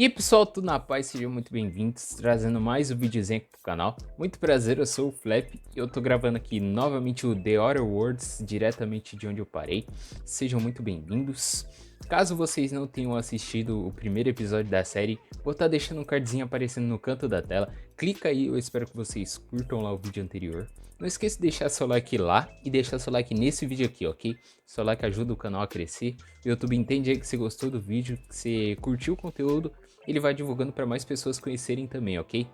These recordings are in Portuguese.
E aí pessoal, tudo na paz, sejam muito bem-vindos, trazendo mais um videozinho aqui pro canal. Muito prazer, eu sou o Flaapy e eu tô gravando aqui novamente o The Other Worlds, diretamente de onde eu parei. Sejam muito bem-vindos. Caso vocês não tenham assistido o primeiro episódio da série, vou estar deixando um cardzinho aparecendo no canto da tela. Clica aí, eu espero que vocês curtam lá o vídeo anterior. Não esqueça de deixar seu like lá e deixar seu like nesse vídeo aqui, ok? Seu like ajuda o canal a crescer. O YouTube entende aí que você gostou do vídeo, que você curtiu o conteúdo, ele vai divulgando para mais pessoas conhecerem também, ok?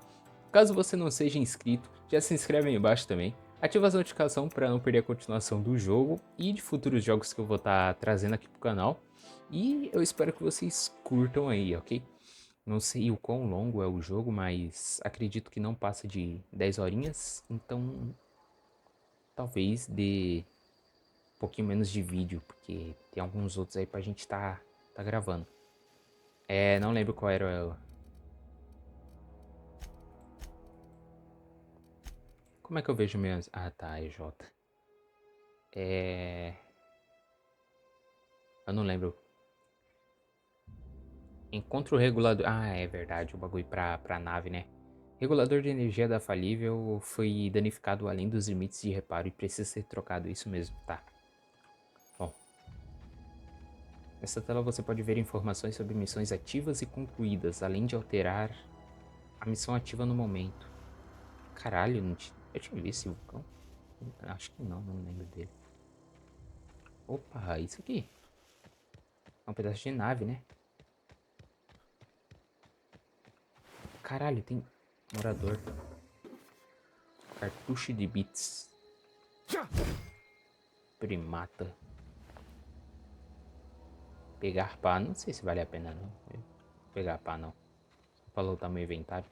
Caso você não seja inscrito, já se inscreve aí embaixo também. Ativa as notificações para não perder a continuação do jogo e de futuros jogos que eu vou estar trazendo aqui pro canal. E eu espero que vocês curtam aí, ok? Não sei o quão longo é o jogo, mas acredito que não passa de 10 horinhas, então talvez dê um pouquinho menos de vídeo, porque tem alguns outros aí pra gente tá gravando. Não lembro qual era. Como é que eu vejo minhas. Ah, tá, Agiota. Eu não lembro. Encontra o regulador. Ah, é verdade, o bagulho pra nave, né? Regulador de energia da falível foi danificado além dos limites de reparo e precisa ser trocado. Isso mesmo, tá. Bom. Nessa tela você pode ver informações sobre missões ativas e concluídas, além de alterar a missão ativa no momento. Caralho, eu tinha visto esse vulcão? Acho que não lembro dele. Opa, isso aqui. É um pedaço de nave, né? Caralho, tem morador. Cartucho de bits. Primata. Pegar pá. Não sei se vale a pena não. Pegar pá não. Falou o tamanho do inventário.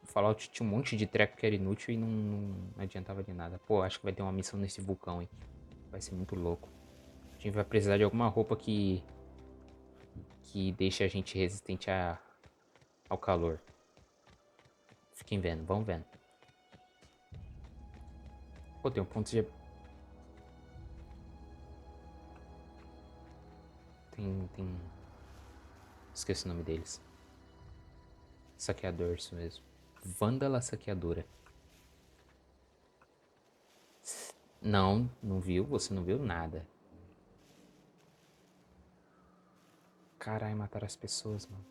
Fallout tinha um monte de treco que era inútil e não adiantava de nada. Pô, acho que vai ter uma missão nesse vulcão, hein. Vai ser muito louco. A gente vai precisar de alguma roupa que deixe a gente resistente ao calor. Fiquem vendo, vão vendo. Pô, tem um ponto de... Tem... Esqueci o nome deles. Saqueador, isso mesmo. Vândala saqueadora. Não viu? Você não viu nada. Caralho, mataram as pessoas, mano.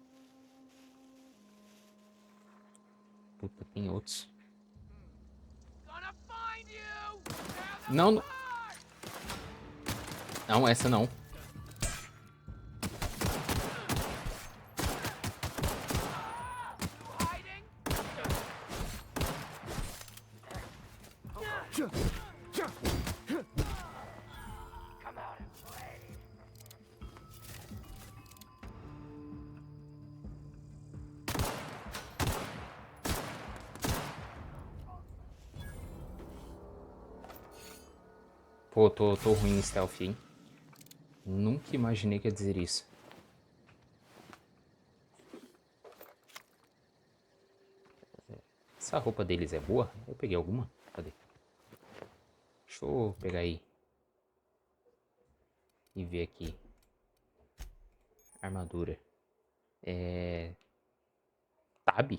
Puta, tem outros. Não. Não, essa não. Pô, tô ruim em stealth, hein? Nunca imaginei que ia dizer isso. Essa roupa deles é boa? Eu peguei alguma? Cadê? Deixa eu pegar aí. E ver aqui. Armadura. Tab?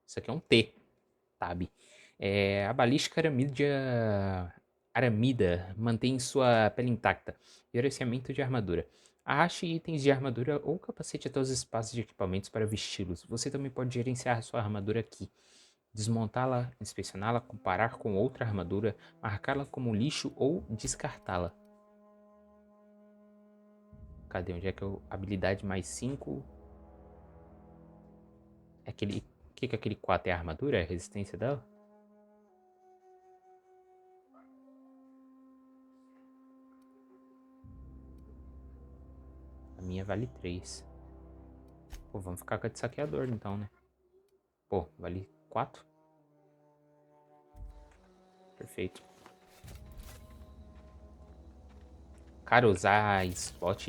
Isso aqui é um T. Tab. A balística aramida mantém sua pele intacta. Gerenciamento de armadura. Arraste itens de armadura ou capacete até os espaços de equipamentos para vesti-los. Você também pode gerenciar a sua armadura aqui. Desmontá-la, inspecioná-la, comparar com outra armadura, marcá-la como lixo ou descartá-la. Cadê? Onde é que eu... Habilidade mais 5. Aquele... O que é aquele 4? É a armadura? É a resistência dela? A minha vale 3. Pô, vamos ficar com a de saqueador então, né? Pô, vale 4? Perfeito. Cara, usar spot...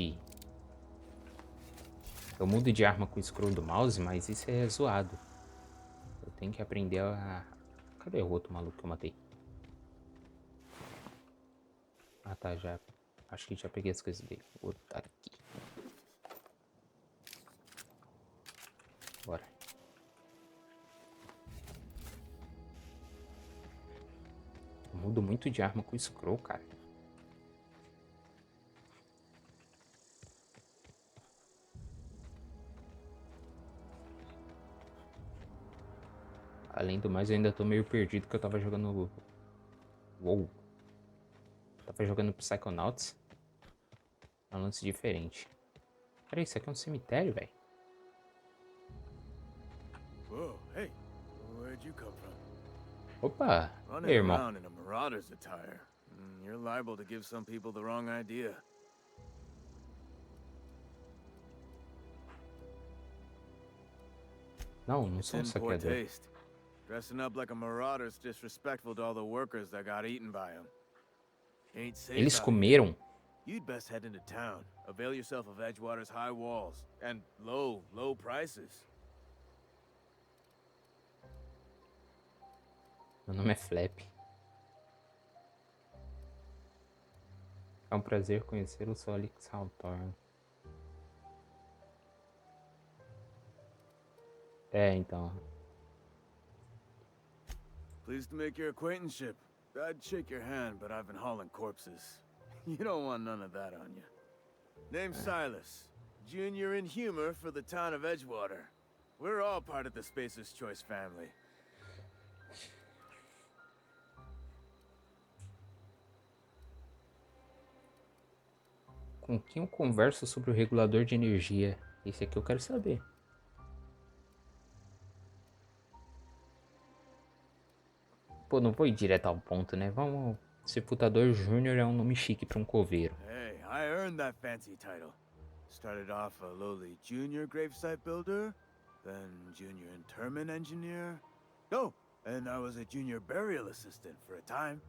Eu mudo de arma com o scroll do mouse, mas isso é zoado. Eu tenho que aprender a... Cadê o outro maluco que eu matei? Ah tá, já... Acho que já peguei as coisas dele. Vou botar aqui. Bora. Eu mudo muito de arma com o scroll, cara. Além do mais, eu ainda tô meio perdido que eu tava jogando... Uou. Tava jogando Psychonauts. É um lance diferente. Peraí, isso aqui é um cemitério, velho. Whoa, hey, where'd you come from? Opa, Running meu irmão. around in a marauder's attire. You're liable to give some people the wrong idea. Não, não It's sou um in poor saqueador. taste. Dressing up like a marauder's disrespectful to all the workers that got eaten by him. Ain't safe Eles out here. comeram? You'd best head into town. Avail yourself of Edgewater's high walls and low prices. Meu nome é Flaapy. É um prazer conhecer o Solix Hawthorne. É, então. Pleased to make your acquaintanceship. I'd shake your hand, but I've been hauling corpses. You don't want none of that on you. Name's Silas. Junior in humor for the town of Edgewater. We're all part of the Spacer's Choice family. Com quem eu converso sobre o regulador de energia? Esse aqui eu quero saber. Pô, não vou ir direto ao ponto, né? Vamos... Sepultador Júnior é um nome chique pra um coveiro. Hey, I earned that fancy title. Started off a lowly junior gravesite builder, then junior interment engineer. Oh, and I was a junior burial assistant for a time.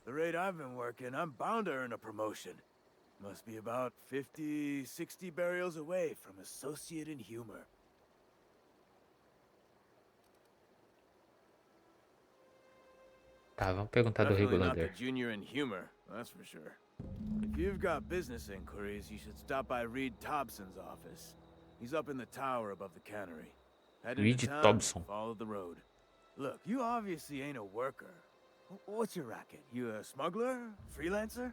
The rate I've been working, I'm bound to earn a promotion. Must be about 50, 60 burials away from associate in humor. Tá, vamos perguntar do Definitely not the regulador. junior in humor, that's for sure. If you've got business inquiries, you should stop by Reed Thompson's office. He's up in the tower above the cannery. Head into Reed town, Thompson. follow the road. Look, you obviously ain't a worker. What's your racket? You a smuggler? Freelancer?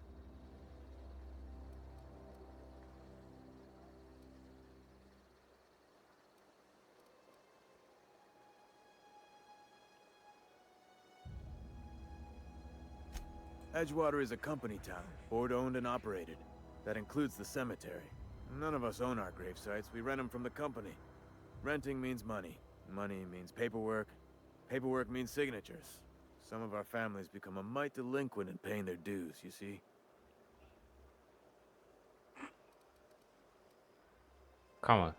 Edgewater is a company town, board-owned and operated. That includes the cemetery. None of us own our grave sites, we rent them from the company. Renting means money. Money means paperwork. Paperwork means signatures. Some of our families become a mite delinquent in paying their dues, you see? Calma.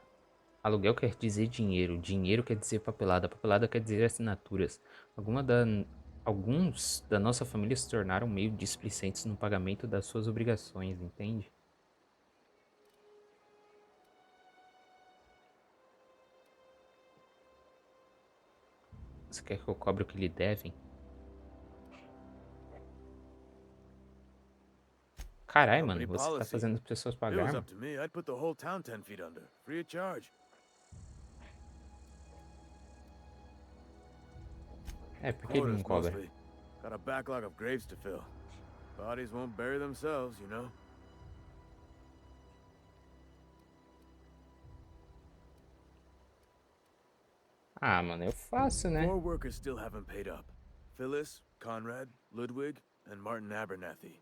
Aluguel quer dizer dinheiro. Dinheiro quer dizer papelada. Papelada quer dizer assinaturas. Alguns da nossa família se tornaram meio displicentes no pagamento das suas obrigações, entende? Você quer que eu cobre o que lhe devem? Caralho, mano, Company você tá policy. fazendo as pessoas If it pagar, was mano? up to me, I'd put the whole town 10 feet under, free of charge. É, por que ele não Quarters cobra? mostly. Got a backlog of graves to fill. Bodies won't bury themselves, you know? Ah, mano, eu faço, né? 4 workers still haven't paid up. Phyllis, Conrad, Ludwig, and Martin Abernathy.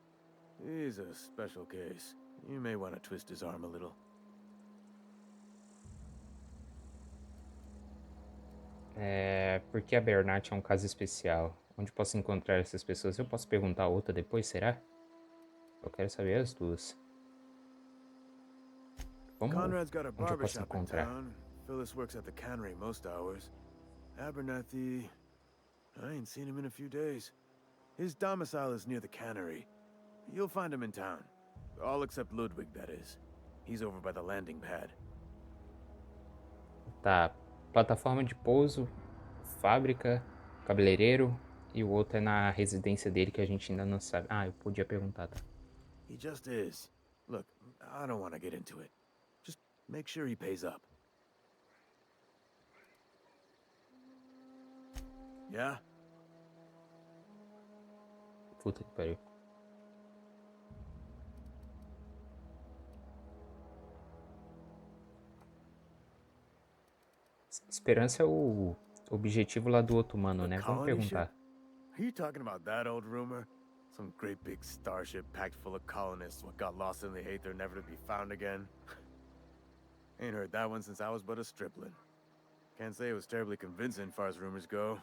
He's a special case. You may want to twist his arm a little. É, porque a Bernat é um caso especial. Onde posso encontrar essas pessoas? Eu posso perguntar outra depois, será? Eu quero saber as duas. Vamos Conrad's got a onde eu posso barbershop in encontrar. town. Phyllis works at the cannery most hours. Abernathy... I ain't seen him in a few days. His domicile is near the cannery. You'll find him in town. All except Ludwig, that is. He's over by the landing pad. Tá, plataforma de pouso, fábrica, cabeleireiro e o outro é na residência dele que a gente ainda não sabe. Ah, eu podia perguntar, tá? He just is. Look, I don't want to get into it. Just make sure he pays up. Yeah? Puta que pariu. Esperança é o objetivo lá do outro mano, The né? Vamos colony ship? perguntar. Are you talking about that old rumor? Some great big starship packed full of colonists what got lost in the aether never to be found again? Ain't heard that one since I was but a stripling. Can't say it was terribly convincing far as rumors go.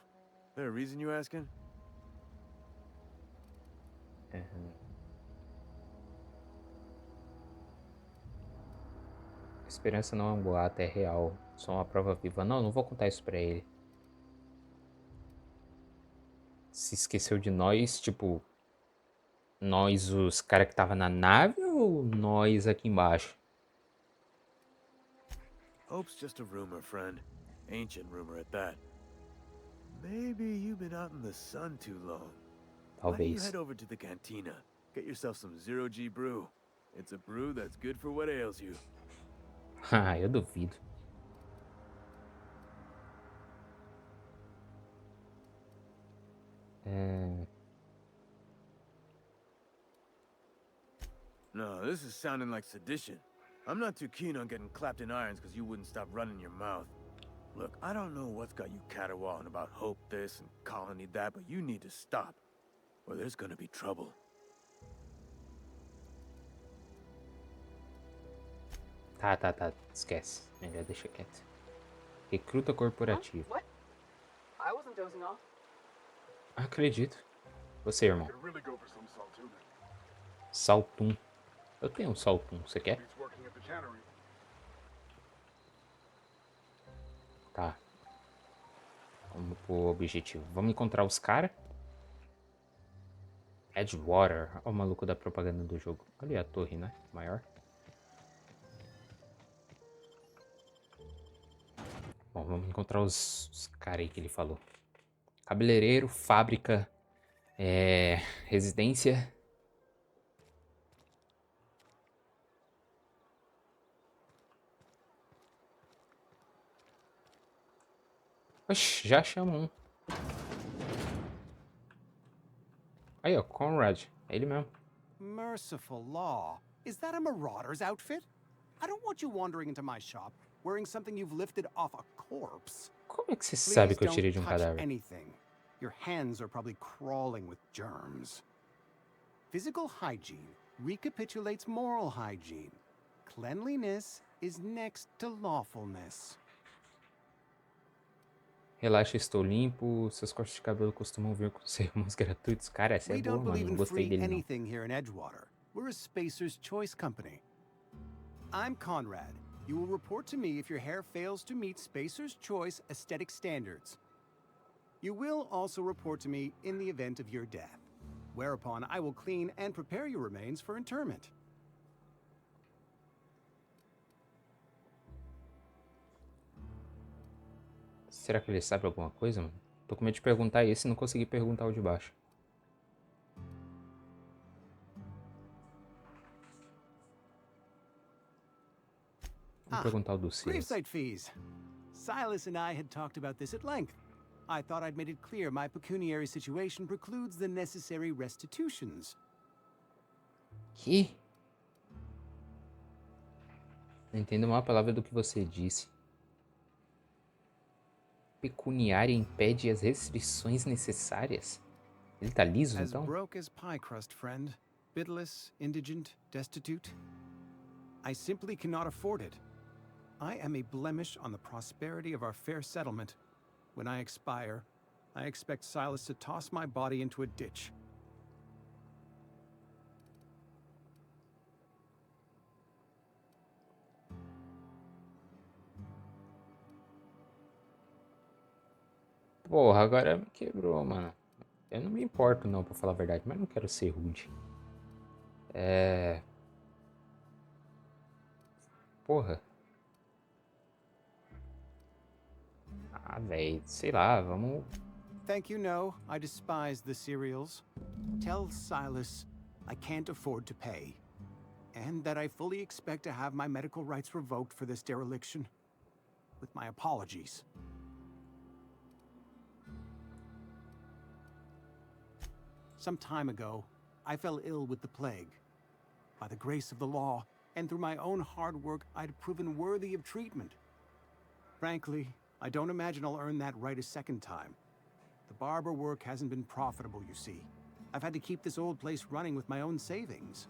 There a reason you asking? Esperança não é um boato, é real. Só uma prova viva. Não vou contar isso pra ele. Se esqueceu de nós, tipo... Nós, os caras que tava na nave ou nós aqui embaixo? Hope's just a rumor, friend. Ancient rumor at that. Maybe you've been out in the sun too long. Why don't you Talvez. head over to the cantina? Get yourself some zero-G brew. It's a brew that's good for what ails you. Ah, eu duvido. No, this is sounding like sedition. I'm not too keen on getting clapped in irons because you wouldn't stop running your mouth. Look, I don't know what's got you caterwauling about hope this and colony that, but you need to stop, or there's gonna be trouble. Tá. Esquece. Melhor deixa quieto. Recruta corporativo. What? I wasn't dozing off. Acredito. Você, irmão. Saltum. Eu tenho um saltum. Você quer? Tá. Vamos pro objetivo. Vamos encontrar os caras. Edgewater. Olha o maluco da propaganda do jogo. Ali a torre, né? Maior. Bom, vamos encontrar os caras aí que ele falou. Cabeleireiro, fábrica, residência. Oxi, já chama um. Aí, ó, Conrad. É ele mesmo. Merciful law. Is that a marauder's outfit? I don't want you wandering into my shop wearing something you've lifted off a corpse. Como é que você sabe Please que eu don't tirei de um touch cadáver? anything. Your hands are probably crawling with germs. Physical hygiene recapitulates moral hygiene. Cleanliness is next to lawfulness. Relaxa, estou limpo. Seus cortes de cabelo costumam vir com sermões gratuitos. Cara, essa é We boa, don't mano. believe Não in gostei free dele, não. anything here in Edgewater. We're a Spacer's Choice company. I'm Conrad. You will report to me if your hair fails to meet Spacer's Choice aesthetic standards. You will also report to me in the event of your death, whereupon I will clean and prepare your remains for interment. Será que ele sabe alguma coisa, mano? Tô com medo de perguntar esse e não consegui perguntar o de baixo. Vamos perguntar o do Silas. Gravesite fees. Silas and I had talked about this at length. I thought I'd made it clear my pecuniary situation precludes the necessary restitutions. Que? Não entendo uma palavra do que você disse. Pecuniária impede as restrições necessárias? Ele tá liso, As então? broke as pie crust, friend. Bidless, indigent, destitute. I simply cannot afford it. I am a blemish on the prosperity of our fair settlement. When I expire, I expect Silas to toss my body into a ditch. Porra, agora me quebrou, mano. Eu não me importo não, pra falar a verdade, mas não quero ser rude. Porra. Ah, velho, sei lá, vamos... Thank you, no. I despise the cereals. Tell Silas I can't afford to pay, and that I fully expect to have my medical rights revoked for this dereliction. With my apologies. Some time ago, I fell ill with the plague. By the grace of the law, and through my own hard work, I'd proven worthy of treatment. Frankly, I don't imagine I'll earn that right a second time. The barber work hasn't been profitable, you see. I've had to keep this old place running with my own savings.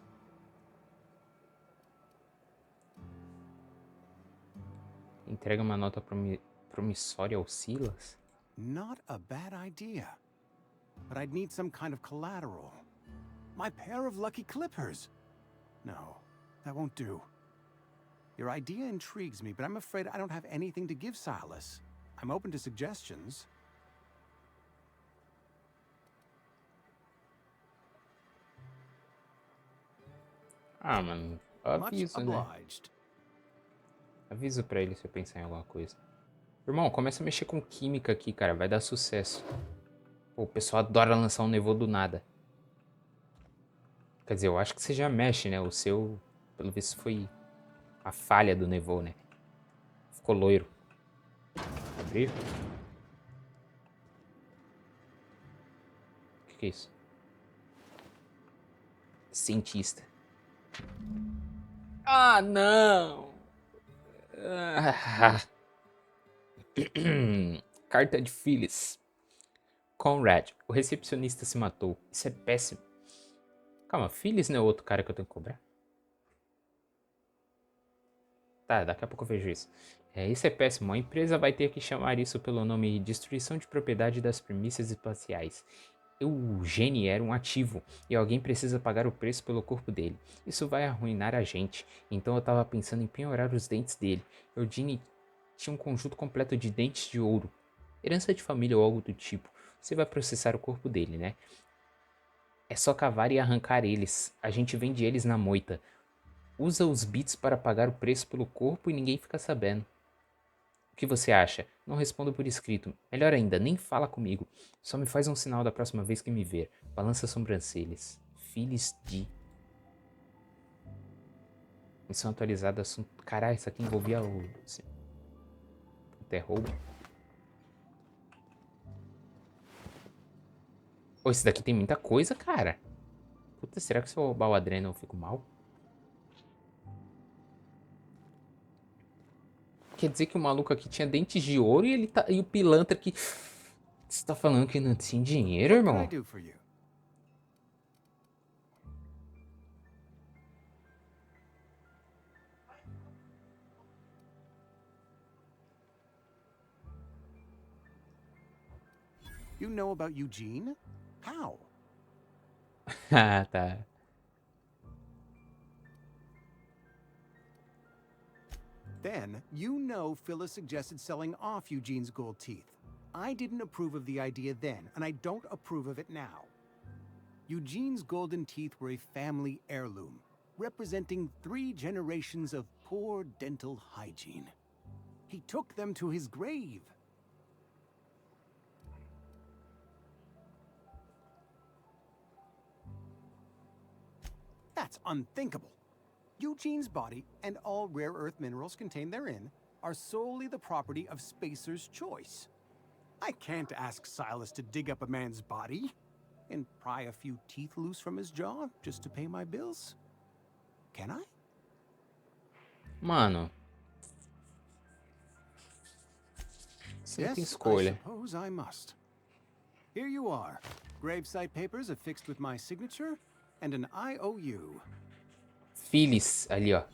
Entrega uma nota promissória ao Silas? Not a bad idea. But I'd need some kind of collateral. My pair of lucky clippers. No, that won't do. Your idea intrigues me, but I'm afraid I don't have anything to give Silas. I'm open to suggestions. Ah, mano, Much aviso, né? obliged. Aviso pra ele se eu pensar em alguma coisa. Irmão, começa a mexer com química aqui, cara. Vai dar sucesso. Pô, o pessoal adora lançar um nevô do nada. Quer dizer, eu acho que você já mexe, né? O seu, pelo visto, foi a falha do nevô, né? Ficou loiro. Abrir? O que é isso? Cientista. Ah, não! Ah. Carta de Phyllis. Conrad, o recepcionista se matou. Isso é péssimo. Calma, Phyllis não é o outro cara que eu tenho que cobrar? Tá, daqui a pouco eu vejo isso. Isso é péssimo. A empresa vai ter que chamar isso pelo nome Destruição de Propriedade das Premissas Espaciais. Eugene era um ativo e alguém precisa pagar o preço pelo corpo dele. Isso vai arruinar a gente. Então eu tava pensando em penhorar os dentes dele. Eugene tinha um conjunto completo de dentes de ouro. Herança de família ou algo do tipo. Você vai processar o corpo dele, né? É só cavar e arrancar eles. A gente vende eles na moita. Usa os bits para pagar o preço pelo corpo e ninguém fica sabendo. O que você acha? Não respondo por escrito. Melhor ainda, nem fala comigo. Só me faz um sinal da próxima vez que me ver. Balança as sobrancelhas. Phyllis D. Missão atualizada. Assunto... Caralho, isso aqui envolvia o... Até roubo. Pô, esse daqui tem muita coisa, cara. Puta, será que se eu roubar o adreno eu fico mal? Quer dizer que o maluco aqui tinha dentes de ouro e ele tá... E o pilantra aqui... Você tá falando que não tinha dinheiro, What can irmão? I do for you? You know about Eugene? How? Ah, tá. Then, you know Phyllis suggested selling off Eugene's gold teeth. I didn't approve of the idea then, and I don't approve of it now. Eugene's golden teeth were a family heirloom, representing 3 generations of poor dental hygiene. He took them to his grave. That's unthinkable. Eugene's body and all rare earth minerals contained therein are solely the property of Spacer's choice. I can't ask Silas to dig up a man's body and pry a few teeth loose from his jaw just to pay my bills. Can I? Mano. Você não tem Yes, I escolha. suppose I must. Here you are. Gravesite papers affixed with my signature and an IOU. Phyllis, ali, ó.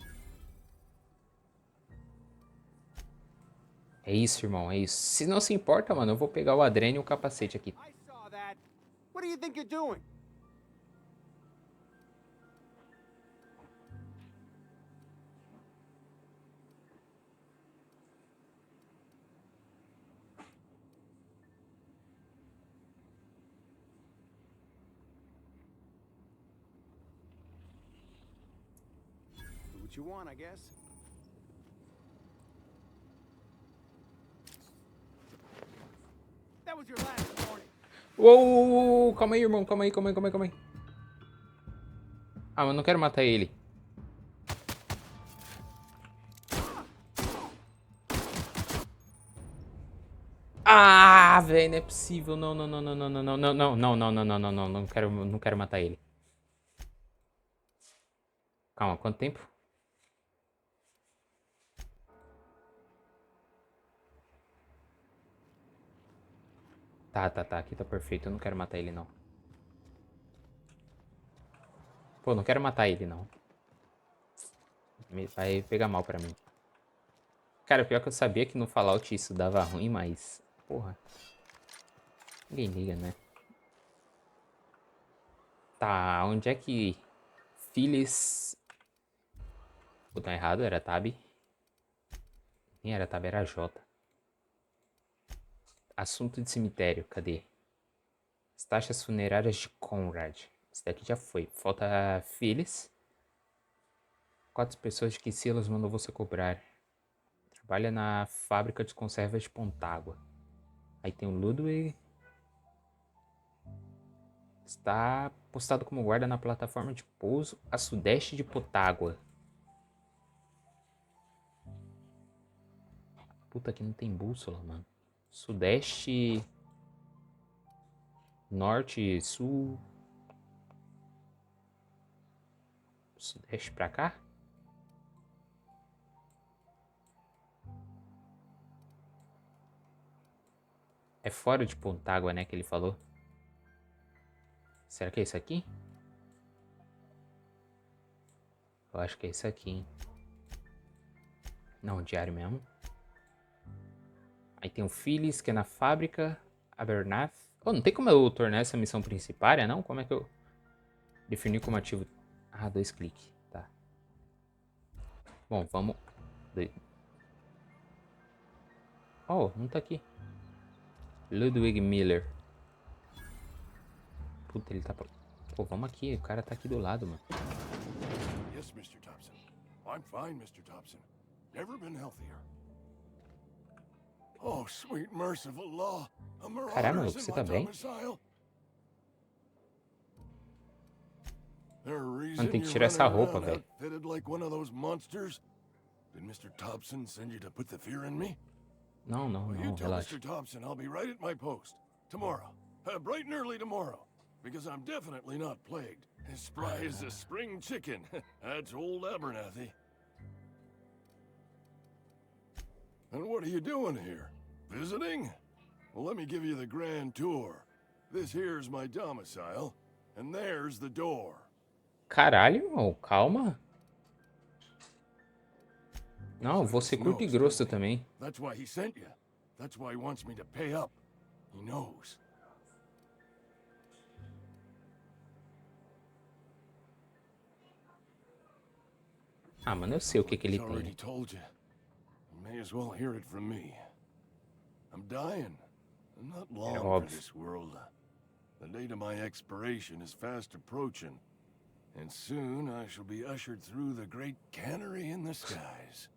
É isso, irmão, é isso. Se não se importa, mano, eu vou pegar o adreno e o capacete aqui. I saw that. What do you think you're doing? Do what you want, I guess. That was your last warning. Uou, calma aí, irmão, calma aí. Ah, mas eu não quero matar ele. Ah, velho, não é possível. Não, não, não, não, não, não, não, não, não, não, não, não, não, não, não quero matar ele. Calma, quanto tempo? Tá, aqui tá perfeito. Eu não quero matar ele, não. Pô, não quero matar ele, não. Vai pegar mal pra mim. Cara, pior que eu sabia que no Fallout isso dava ruim, mas... Porra. Ninguém liga, né? Tá, onde é que... Phyllis... Botão errado, era Tab. Nem era Tab, era J. Assunto de cemitério, cadê? As taxas funerárias de Conrad. Esse daqui já foi. Falta Phyllis. 4 pessoas de que selos mandou você cobrar. Trabalha na fábrica de conservas de Pontágua. Aí tem o Ludwig. Está postado como guarda na plataforma de pouso a sudeste de Potágua. Puta, aqui não tem bússola, mano. Sudeste... Norte, sul... Sudeste pra cá? É fora de Pontágua, né, que ele falou. Será que é isso aqui? Eu acho que é isso aqui, hein. Não, diário mesmo. Aí tem o Phyllis, que é na fábrica. Abernath. Oh, não tem como eu tornar essa missão principária, não? Como é que eu... Definir como ativo... Ah, 2 cliques. Tá. Bom, vamos... Oh, não tá aqui. Ludwig Miller. Puta, ele tá... Pô, vamos aqui. O cara tá aqui do lado, mano. Yes, Mr. Thompson. I'm fine, Mr. Thompson. Never been healthier. Oh, sweet merciful law. A Caramba, marauder's in você my tá bem? domicile. There a Mano, reason tem que you're tirar essa running roupa, around velho. outfitted like one of those monsters? Did Mr. Thompson send you to put the fear in me? Não, Well, you não, tell relaxa. Mr. Thompson I'll be right at my post. Tomorrow. Bright and early tomorrow. Because I'm definitely not plagued. As spry as a spring chicken. That's old Abernathy. And what are you doing here? Visiting? Well, let me give you the grand tour. This here's my domicile, and there's the door. Caralho, irmão, calma. Não, vou ser curto e grosso também. That's why he sent you. That's why he wants me to pay up. He knows. Ah, mano, eu sei o que ele He's already tem. told you. You may as well hear it from me. I'm dying. I'm not long for óbvio. this world. The date of my expiration is fast approaching. And soon I shall be ushered through the great cannery in the skies.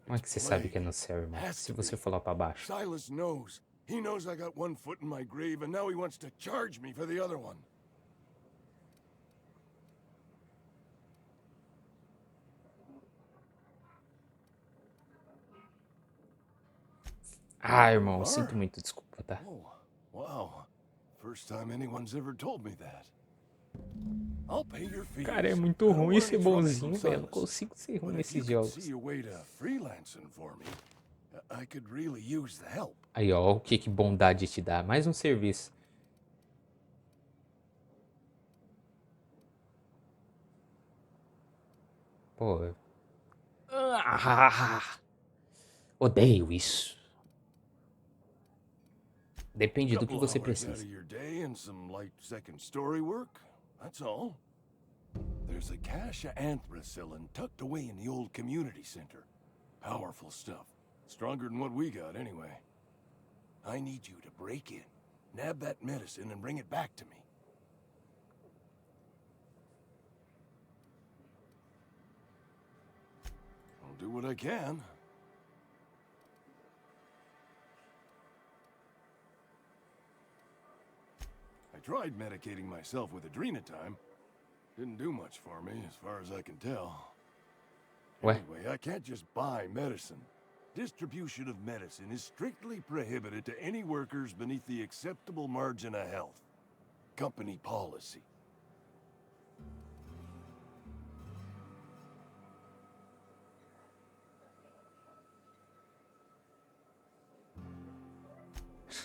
Como é que você sabe que é no céu, irmão? Se você for lá pra baixo. Silas knows. He knows I got one foot in my grave, and now he wants to charge me for the other one. Ah, irmão, eu sinto muito, desculpa, tá? Oh, wow. First time anyone's ever told me that. I'll pay your fees. Cara, é muito I don't ruim want ser any trouble bonzinho, from velho. Eu não Silas. consigo ser ruim But if you nesses could jogos. see a way to freelancing for me, I could really use the help. Aí, ó, o que bondade te dá. Mais um serviço. Pô. Odeio isso. Depende do que Couple você hours out precisa. of your day and some light second story work. That's all. There's a cache of anthracillin tucked away in the old community center. Powerful stuff. Stronger than what we got, anyway. I need you to break in, nab that medicine, and bring it back to me. I'll do what I can. I tried medicating myself with adrenatime. Didn't do much for me, as far as I can tell. Ué? Anyway, I can't just buy medicine. Distribution of medicine is strictly prohibited to any workers beneath the acceptable margin of health. Company policy.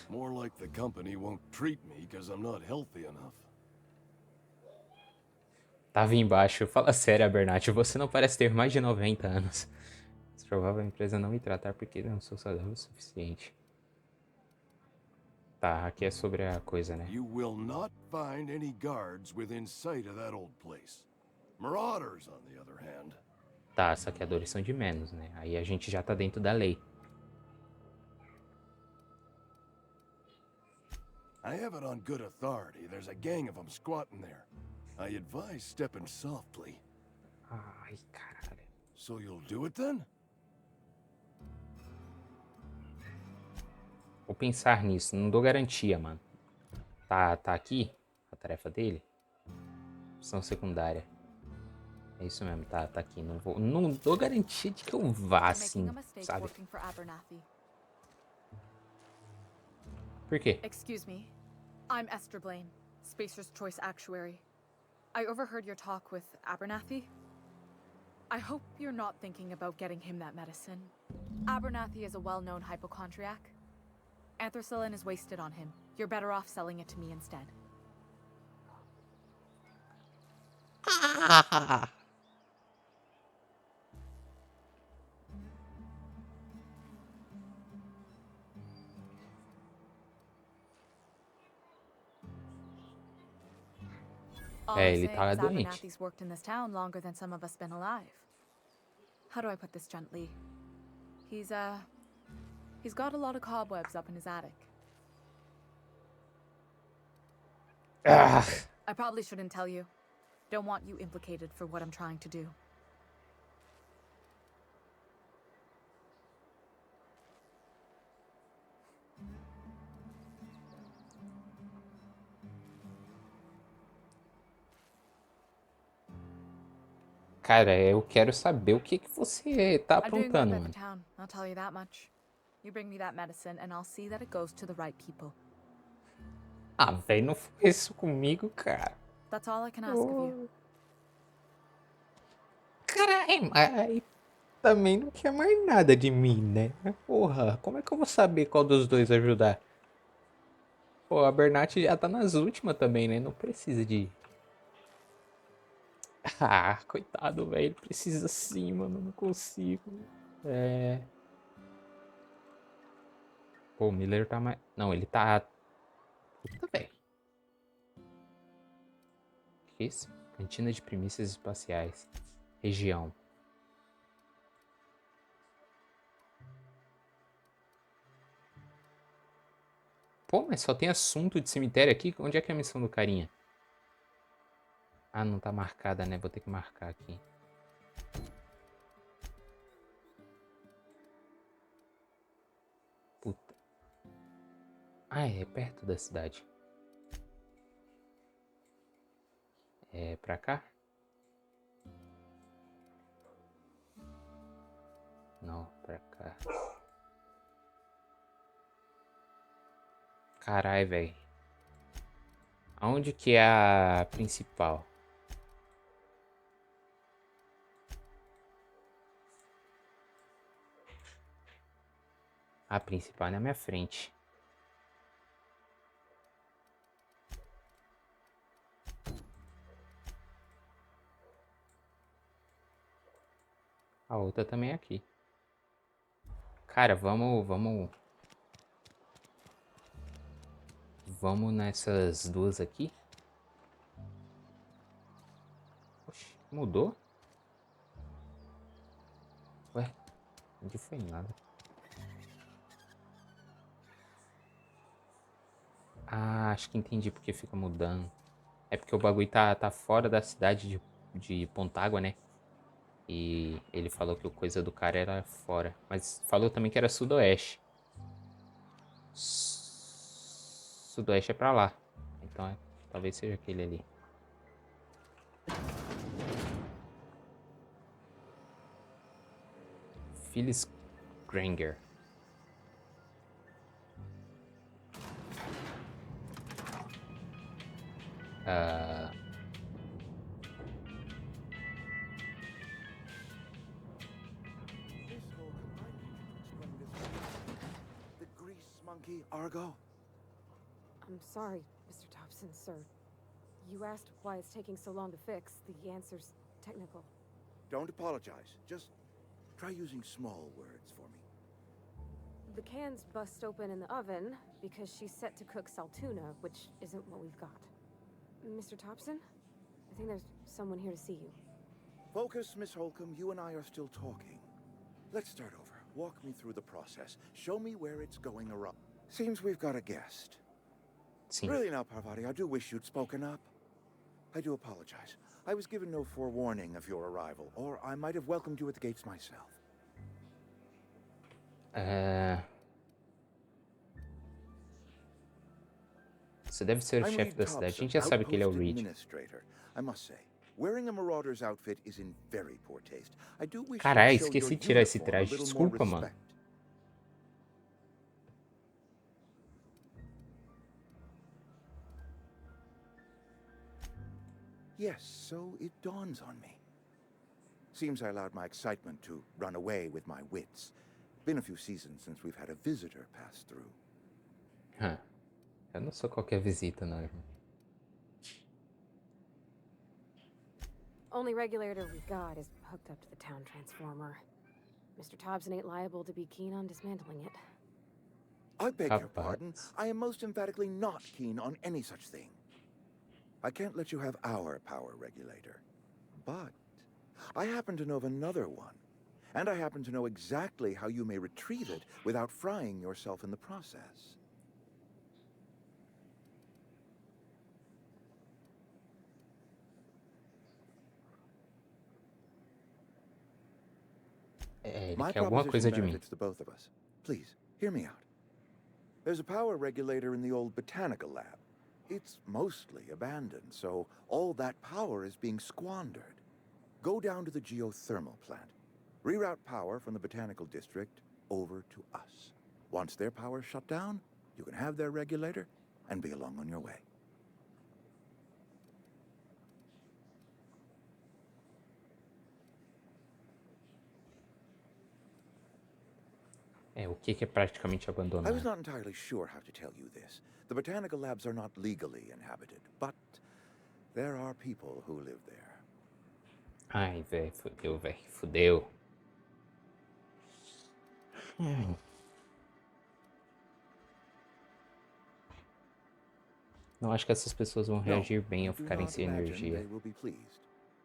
More like the company won't treat me because I'm not healthy enough. Tava embaixo. Fala sério, Abernathy. Você não parece ter mais de 90 anos. É provável a empresa não me tratar porque eu não sou saudável o suficiente. Tá, aqui é sobre a coisa, né? You will not find any guards within sight of that old place. Marauders, on the other hand. Tá, saqueadores são de menos, né? Aí a gente já tá dentro da lei. I have it on good authority. There's a gang of them squatting there. I advise stepping softly. Ai, caralho. So you'll do it then? Vou pensar nisso. Não dou garantia, mano. Tá aqui a tarefa dele? Opção secundária. É isso mesmo, tá aqui. Não dou garantia de que eu vá assim, sabe? Por quê? Excuse me. I'm Esther Blaine, Spacer's Choice Actuary. I overheard your talk with Abernathy. I hope you're not thinking about getting him that medicine. Abernathy is a well-known hypochondriac. Anthracillin is wasted on him. You're better off selling it to me instead. É, ele tá doente. Abernathy's worked in this town longer than some of us been alive. How do I put this gently? He's got a lot of cobwebs up in his attic. Ah, I probably shouldn't tell you. Don't want you implicated for what I'm trying to do. cara, eu quero saber o que você tá I'm doing good aprontando, by the mano. town, I'll tell you that much. You bring me that medicine and I'll see that it goes to the right people. Ah, velho, não foi isso comigo, cara. That's all I can ask of you. Caralho, mas também não quer mais nada de mim, né? Porra, como é que eu vou saber qual dos dois ajudar? Pô, a Bernat já tá nas últimas também, né? Não precisa de... Ah, coitado, velho. Ele precisa sim, mano. Não consigo. É... Pô, o Miller tá mais... Não, ele tá... Puta, velho. Que isso? Cantina de primícias espaciais. Região. Pô, mas só tem assunto de cemitério aqui? Onde é que é a missão do carinha? Ah, não tá marcada, né? Vou ter que marcar aqui. Puta. Ah, é perto da cidade. É pra cá? Não, pra cá. Carai, velho. Aonde que é a principal? A principal é na minha frente. A outra também é aqui. Cara, vamos nessas duas aqui. Oxi, mudou? Ué, onde foi nada? Ah, acho que entendi porque fica mudando. É porque o bagulho tá fora da cidade de Pontágua, né? E ele falou que o coisa do cara era fora. Mas falou também que era sudoeste. Sudoeste é pra lá. Então talvez seja aquele ali. Phyllis Granger. The grease monkey, Argo? I'm sorry, Mr. Thompson, sir. You asked why it's taking so long to fix. The answer's technical. Don't apologize. Just try using small words for me. The can's bust open in the oven because she's set to cook saltuna, which isn't what we've got. Mr. Thompson? I think there's someone here to see you. Focus, Miss Holcomb. You and I are still talking. Let's start over. Walk me through the process. Show me where it's going awry. Seems we've got a guest. Sim. Really now, Parvati, I do wish you'd spoken up. I do apologize. I was given no forewarning of your arrival, or I might have welcomed you at the gates myself. Você deve ser o I'm chefe Reed da cidade. A Thompson, gente já sabe que ele é o outpost Reed. administrator. I must say, wearing a marauder's outfit is in very poor taste. I do wish Carai, you'd show esqueci your de tirar esse uniform a traje. little Desculpa, more mano. respect. Yes, so it dawns on me. Seems I allowed my excitement to run away with my wits. Been a few seasons since we've had a visitor pass through. Eu não sou qualquer visita, não, irmão. Only regulator we've got is hooked up to the town transformer. Mr. Thompson ain't liable to be keen on dismantling it. I beg your pardon. Rapaz. I am most emphatically not keen on any such thing. I can't let you have our power regulator. But I happen to know of another one. And I happen to know exactly how you may retrieve it without frying yourself in the process. Ele My quer alguma proposition coisa de mim. benefits the both of us. Please, hear me out. There's a power regulator in the old botanical lab. It's mostly abandoned, so all that power is being squandered. Go down to the geothermal plant. Reroute power from the botanical district over to us. Once their power's shut down, you can have their regulator and be along on your way. O que é praticamente I was abandonado. not entirely sure how to tell you this. The botanical labs are not legally inhabited, but there are people who live there. Ai, velho, fudeu, velho, fudeu. Não acho que essas pessoas vão reagir bem ao I do ficarem not sem imagine energia. they will be pleased.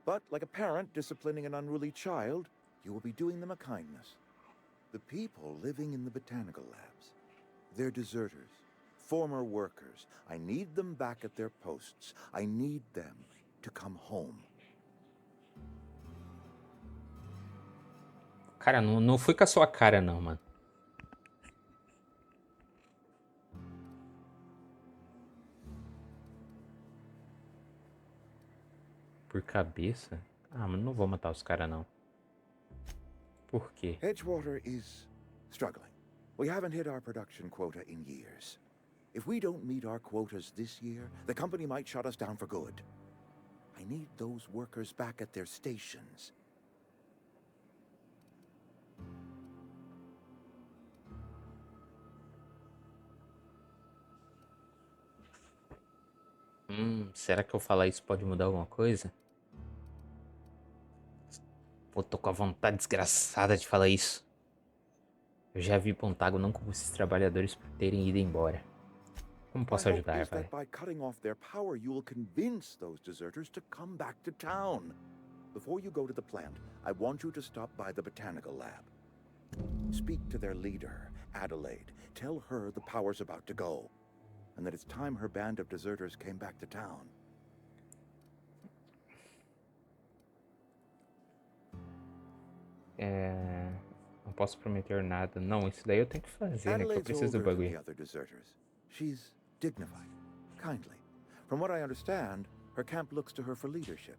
But like a parent disciplining an unruly child, you will be doing them a kindness. The people living in the botanical labs, they're deserters, former workers. I need them back at their posts. I need them to come home. Cara, não fui com a sua cara, não, mano. Por cabeça? Ah, mas não vou matar os caras, não. Por quê? Edgewater is struggling. We haven't hit our production quota in years. If we don't meet our quotas this year, the company might shut us down for good. I need those workers back at their stations. Será que eu falar isso pode mudar alguma coisa? Pô, tô com a vontade desgraçada de falar isso. Eu já vi Pontago não como esses trabalhadores por terem ido embora. Como posso My hope ajudar, is vai? that by cutting off their power, you will convince those deserters to come back to town. Before you go to the plant, I want you to stop by the botanical lab. Speak to their leader, Adelaide. Tell her the power's about to go, and that it's time her band of deserters came back to town. Não posso prometer nada. Não, isso daí eu tenho que fazer, né? Que eu Adelaide's preciso do older than the bagulho. other deserters. She's dignified, kindly. From what I understand, her camp looks to her for leadership.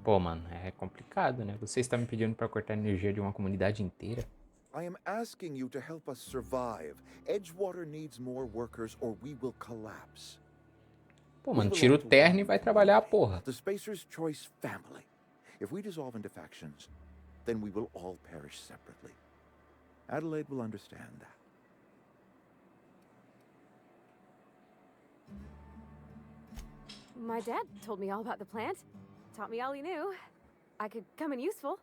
Pô, mano, é complicado, né? Você está me pedindo pra cortar a energia de uma comunidade inteira? I am asking you to help us survive. Edgewater needs more workers or we will collapse. Pô, We mano, tira o belong to terno e one vai trabalhar, porra. the Spacer's Choice family. If we dissolve into factions, then we will all perish separately. Adelaide will understand that. My dad told me all about the plant. Taught me all he knew. I could come in useful.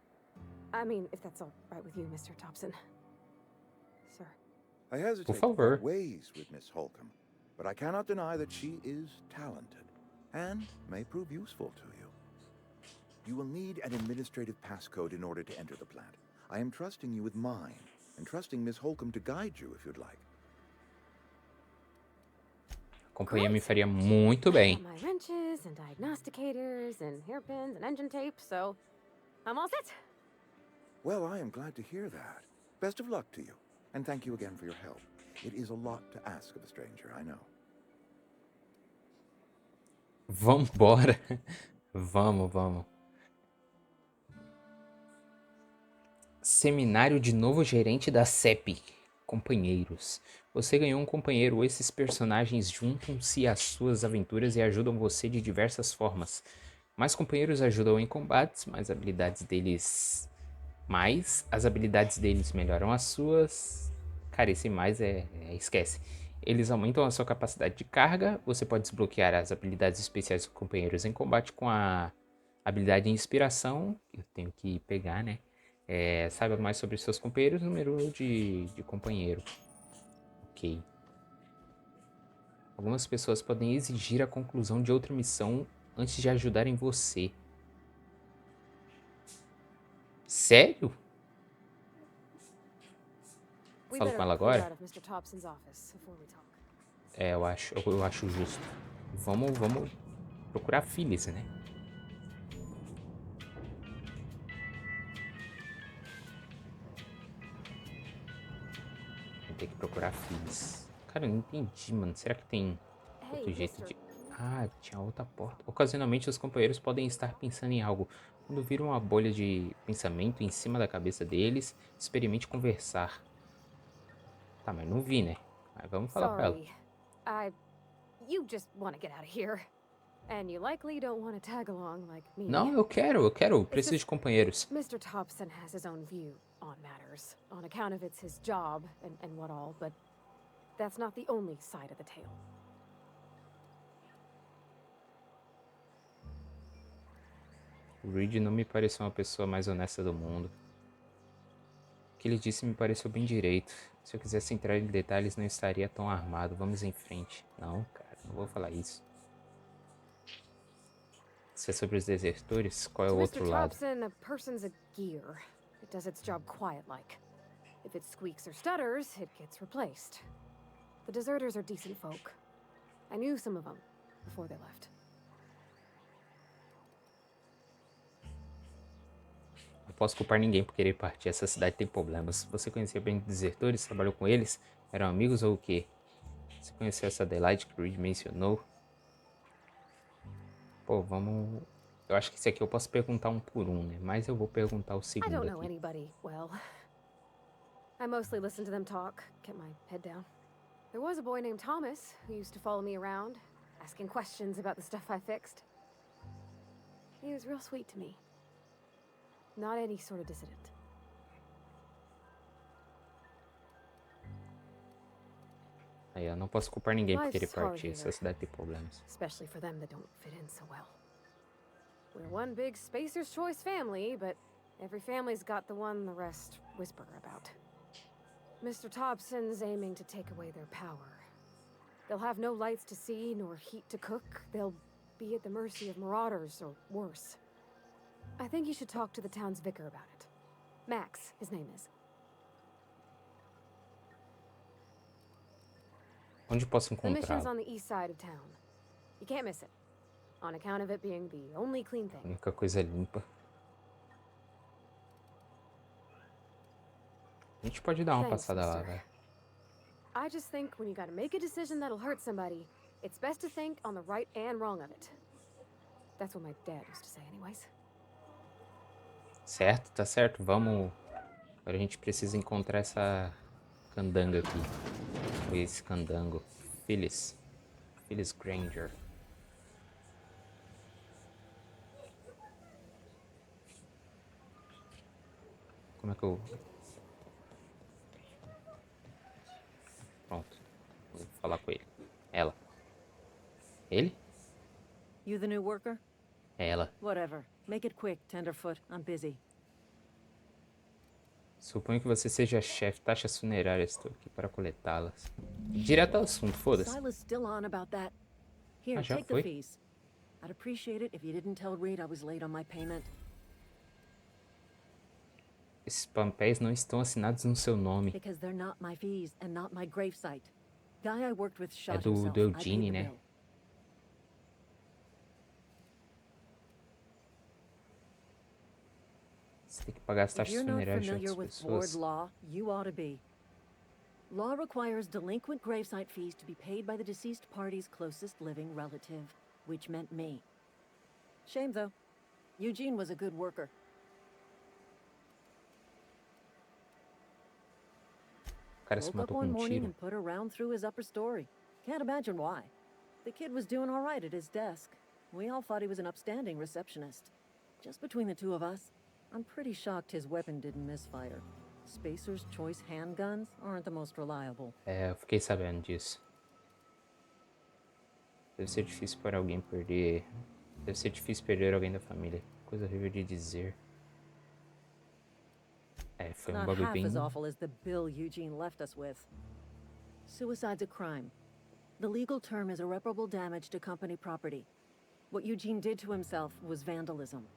I mean, if that's all right with you, Mr. Thompson. Sir. I hesitate Por to favor. part ways with Miss Holcomb, but I cannot deny that she is talented and may prove useful to you. You will need an administrative passcode in order to enter the plant. I am trusting you with mine, and trusting Miss Holcomb to guide you if you'd like. A companhia me faria muito bem. My wrenches and diagnosticators and hairpins and engine tape, so I'm all set. Well, I am glad to hear that. Best of luck to you, and thank you again for your help. It is a lot to ask of a stranger, I know. Vambora. Vamos. Seminário de novo gerente da CEP. Companheiros. Você ganhou um companheiro. Esses personagens juntam-se às suas aventuras e ajudam você de diversas formas. Mais companheiros ajudam em combates, as habilidades deles melhoram as suas. Cara, esse mais esquece. Eles aumentam a sua capacidade de carga. Você pode desbloquear as habilidades especiais dos companheiros em combate com a habilidade de inspiração. Eu tenho que pegar, né? Saiba mais sobre seus companheiros, número de companheiro. Ok. Algumas pessoas podem exigir a conclusão de outra missão antes de ajudarem você. Sério? Falo com ela agora? Eu acho justo. Vamos procurar Phyllis, né? Vou ter que procurar Phyllis. Cara, eu não entendi, mano. Será que tem outro jeito de... Ah, tinha outra porta. Ocasionalmente os companheiros podem estar pensando em algo. Quando viram uma bolha de pensamento em cima da cabeça deles, experimente conversar. Tá, mas não vi, né? Mas vamos falar com ela. You just want to get out of here. And you likely don't want to tag along like me. Não, eu quero. Preciso de companheiros. Mr. Thompson has his own view on matters, on account of it's his job and what all, but that's not the only side of the tale. O Reed não me pareceu uma pessoa mais honesta do mundo. O que ele disse me pareceu bem direito. Se eu quisesse entrar em detalhes, não estaria tão armado. Vamos em frente. Não, cara, não vou falar isso. Se é sobre os desertores, qual é o outro lado? Thompson, a person's a gear. It does its job quiet-like. If it squeaks or stutters, it gets replaced. The deserters are decent folk. I knew some of them before they left. Não posso culpar ninguém por querer partir. Essa cidade tem problemas. Você conhecia bem os desertores? Trabalhou com eles? Eram amigos ou o quê? Você conheceu essa Adelaide que o Reed mencionou? Pô, vamos... Eu acho que esse aqui eu posso perguntar um por um, né? Mas eu vou perguntar o segundo aqui. I don't know anybody well. I mostly listen to them talk, get my head down. There was a boy named Thomas who used to follow me around, asking questions about the stuff I fixed. He was real sweet to me. Not any sort of dissident. Aí eu não posso culpar ninguém por querer partir. Essa cidade tem problemas. Especially for them that don't fit in so well. We're one big Spacer's Choice family, but every family's got the one the rest whisper about. Mr. Thompson's aiming to take away their power. They'll have no lights to see nor heat to cook. They'll be at the mercy of marauders or worse. I think you should talk to the town's vicar about it. Max, his name is. Onde posso The mission's encontrá-lo? on the east side of town. You can't miss it, on account of it being the only clean A thing. única coisa limpa. A gente pode dar uma Thanks, passada lá, mister. velho. I just think when you gotta make a decision that'll hurt somebody, it's best to think on the right and wrong of it. That's what my dad used to say anyways. Certo, tá certo. Vamos... Agora a gente precisa encontrar essa candanga aqui. Ou esse candango. Phyllis. Phyllis Granger. Como é que eu... Pronto. Vou falar com ele. Ela. Ele? You the new worker? É ela. Whatever. Make it quick, Tenderfoot. I'm busy. Suponho que você seja chefe. Taxas funerárias. Estou aqui para coletá-las. Direto ao assunto, foda-se. Silas still on about that. Here, já take foi? the fees. I'd appreciate it if you didn't tell Reed I was late on my payment. Esses papéis não estão assinados no seu nome. Because they're not my fees and not my gravesite. Guy I worked with shot É do himself. I paid Eugene, the né? bill. Você tem que pagar as If taxas you're not funerárias de familiar outras with board pessoas. law, you ought to be. Law requires delinquent gravesite fees to be paid by the deceased party's closest living relative, which meant me. Shame, though. Eugene was a good worker. O cara se Woke up matou com one morning tiro. and put a round through his upper story. Can't imagine why. The kid was doing all right at his desk. We all thought he was an upstanding receptionist. Just between the two of us, I'm pretty shocked his weapon didn't misfire. Spacer's Choice handguns aren't the most reliable. É, eu fiquei sabendo disso. Deve ser difícil para alguém perder... Deve ser difícil perder alguém da família. Coisa horrível de dizer. É, foi Not bagulho half bem... as awful as the bill Eugene left us with. Suicide's a crime. The legal term is irreparable damage to company property. What Eugene did to himself was vandalism.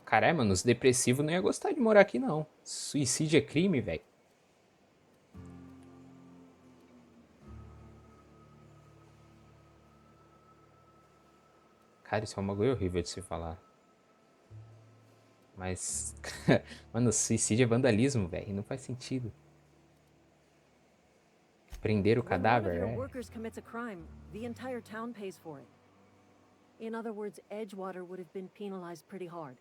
Caralho, mano, os depressivos não iam gostar de morar aqui, não. Suicídio é crime, velho. Cara, isso é um bagulho horrível de se falar. Mas, mano, suicídio é vandalismo, velho. Não faz sentido. Prender o When one of cadáver, your é... workers commits a crime, the entire town pays for it. In other words, Edgewater would have been penalized pretty hard.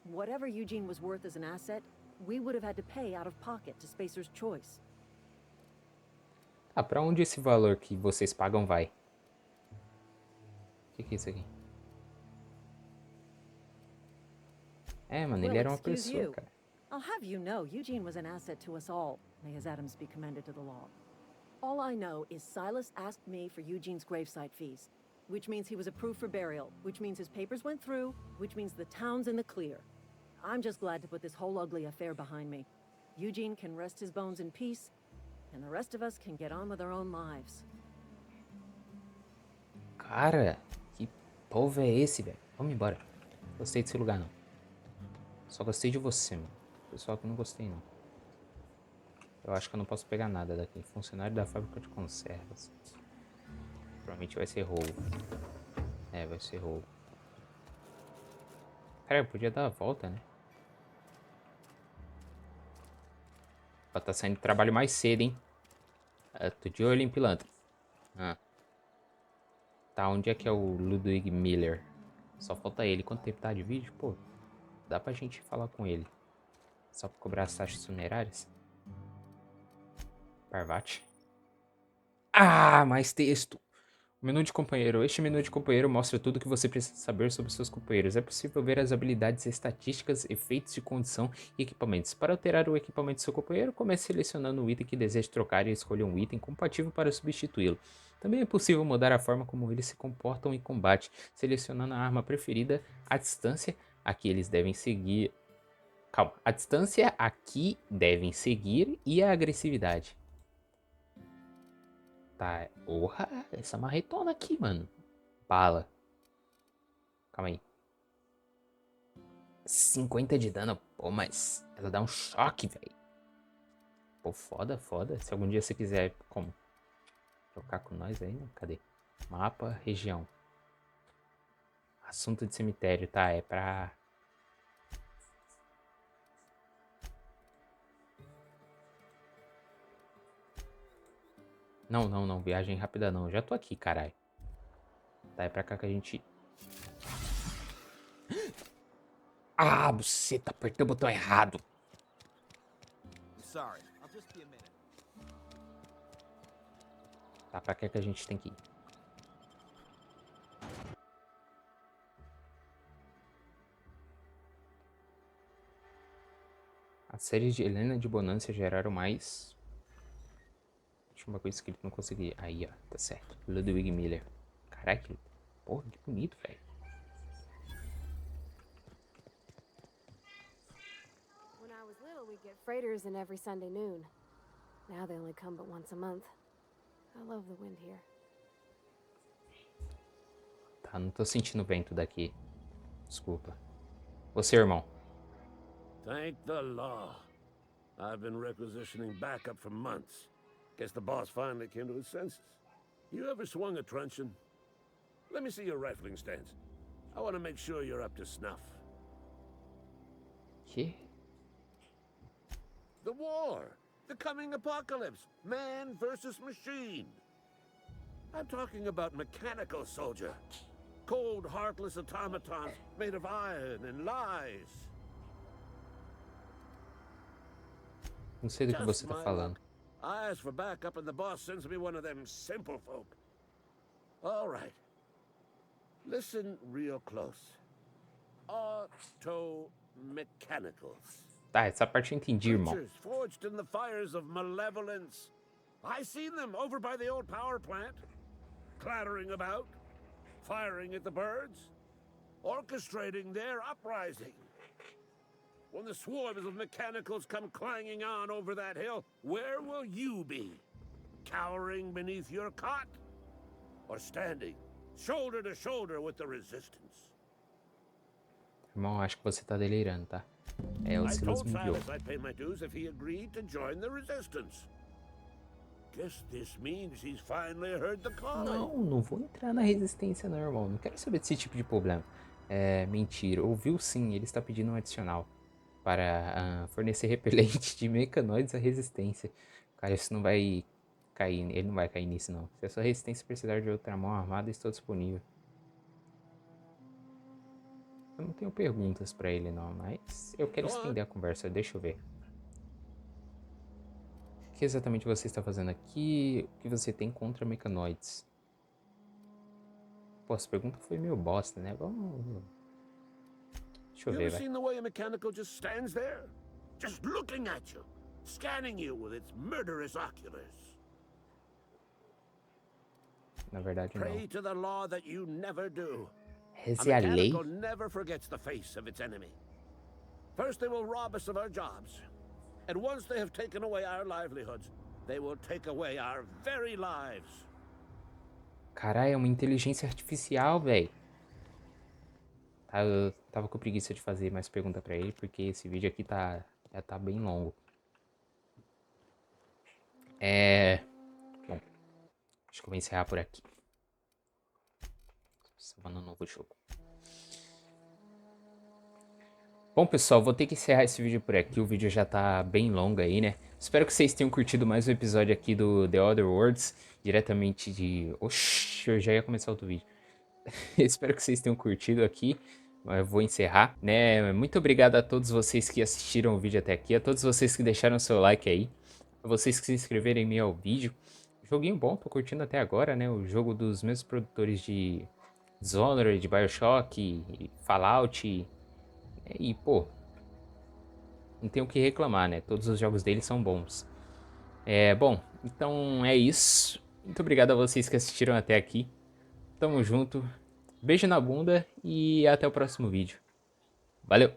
Whatever Eugene was worth as an asset, we would have had to pay out of pocket to Spacer's Choice. Ah, pra onde esse valor que vocês pagam vai? O que é isso aqui? É, mano, ele era uma excuse pessoa, you. cara. I'll have you know, Eugene was an asset to us all. May his atoms be commended to the law. All I know is Silas asked me for Eugene's gravesite fees, which means he was approved for burial, which means his papers went through, which means the town's in the clear. I'm just glad to put this whole ugly affair behind me. Eugene can rest his bones in peace, and the rest of us can get on with our own lives. Cara, que povo é esse, velho? Vamos embora. Gostei desse lugar, não. Só gostei de você, mano. Pessoal que eu não gostei, não. Eu acho que eu não posso pegar nada daqui. Funcionário da fábrica de conservas. Provavelmente vai ser roubo. É, vai ser roubo. Cara, eu podia dar a volta, né? Ó, tá saindo do trabalho mais cedo, hein? Tô de olho em pilantra. Tá, onde é que é o Ludwig Miller? Só falta ele. Quanto tempo tá de vídeo? Pô, dá pra gente falar com ele. Só pra cobrar as taxas funerárias? Parvati. Ah, mais texto. Menu de companheiro. Este menu de companheiro mostra tudo o que você precisa saber sobre seus companheiros. É possível ver as habilidades, estatísticas, efeitos de condição e equipamentos. Para alterar o equipamento do seu companheiro, comece selecionando o item que deseja trocar e escolha um item compatível para substituí-lo. Também é possível mudar a forma como eles se comportam em combate, selecionando a arma preferida, a distância a que eles devem seguir. Calma, a distância a que devem seguir e a agressividade. Tá, porra, essa marretona aqui, mano. Bala. Calma aí. 50 de dano, pô, mas ela dá um choque, velho. Pô, foda, foda. Se algum dia você quiser, como? Trocar com nós aí, né? Cadê? Mapa, região. Assunto de cemitério, tá? É pra... Não, não, não. Viagem rápida não. Já tô aqui, caralho. Tá, é pra cá que a gente... Ah, você tá apertando o botão errado. Sorry, I'll just be a minute. Tá, pra que a gente tem que ir? As séries de Helena de Bonança geraram mais... Tinha uma coisa escrita, não consegui. Aí, ó, tá certo. Ludwig Miller. Caraca, porra, que bonito, velho. When I was little, we'd get freighters in every Sunday noon. Now they only come but once a month. I love the wind here. Tá, não tô sentindo vento daqui. Desculpa. Você, irmão. Thank the law. I've been requisitioning backup for months. Guess the boss finally came to his senses. You ever swung a truncheon? Let me see your rifling stance. I want to make sure you're up to snuff. Que? The war! The coming apocalypse! Man versus machine! I'm talking about mechanical soldier. Cold, heartless automatons made of iron and lies. Não sei do que você tá falando. I asked for backup and the boss sends me one of them simple folk. All right. Listen real close. Auto-mechanicals. Tá, essa parte eu entendi, irmão. Creatures forged in the fires of malevolence. I seen them over by the old power plant. Clattering about. Firing at the birds. Orchestrating their uprising. When the swarms of mechanicals come clanging on over that hill, where will you be? Cowering beneath your cot? Or standing, shoulder to shoulder with the resistance? Irmão, acho que você tá delirando, tá? É, o I Silas told me guiou. Silas I'd pay my dues if he agreed to join the resistance. Guess this means he's finally heard the call. Não vou entrar na resistência não, irmão. Não quero saber desse tipo de problema. É, mentira. Ouviu sim, ele está pedindo um adicional para fornecer repelente de mecanoides à resistência. Cara, isso não vai cair, ele não vai cair nisso não. Se a sua resistência precisar de outra mão armada, estou disponível. Eu não tenho perguntas pra ele não, mas eu quero estender a conversa, deixa eu ver. O que exatamente você está fazendo aqui? O que você tem contra mecanoides? Pô, essa pergunta foi meio bosta, né? Vamos... Deixa eu You ver, ever vai. seen the way a mechanical just stands there? Just looking at you, scanning you with its murderous oculars. Na verdade, Pray não. to the law that you never do. Reze a lei? mechanical never forgets the face of its enemy. First they will rob us of our jobs. And once they have taken away our livelihoods, they will take away our very lives. Caralho, é uma inteligência artificial, velho. Tá, eu tava com preguiça de fazer mais pergunta pra ele, porque esse vídeo aqui já tá bem longo. Bom, acho que eu vou encerrar por aqui. Salvando um novo jogo. Bom, pessoal, vou ter que encerrar esse vídeo por aqui. O vídeo já tá bem longo aí, né? Espero que vocês tenham curtido mais um episódio aqui do The Other Worlds, diretamente de... Oxi, eu já ia começar outro vídeo. Espero que vocês tenham curtido aqui. Eu vou encerrar, né? Muito obrigado a todos vocês que assistiram o vídeo até aqui, a todos vocês que deixaram seu like aí, a vocês que se inscreveram em mim ao vídeo. Joguinho bom, tô curtindo até agora, né? O jogo dos mesmos produtores de Dishonored, de Bioshock, Fallout. E, pô, não tenho o que reclamar, né? Todos os jogos dele são bons. Bom, então é isso. Muito obrigado a vocês que assistiram até aqui. Tamo junto. Beijo na bunda e até o próximo vídeo. Valeu!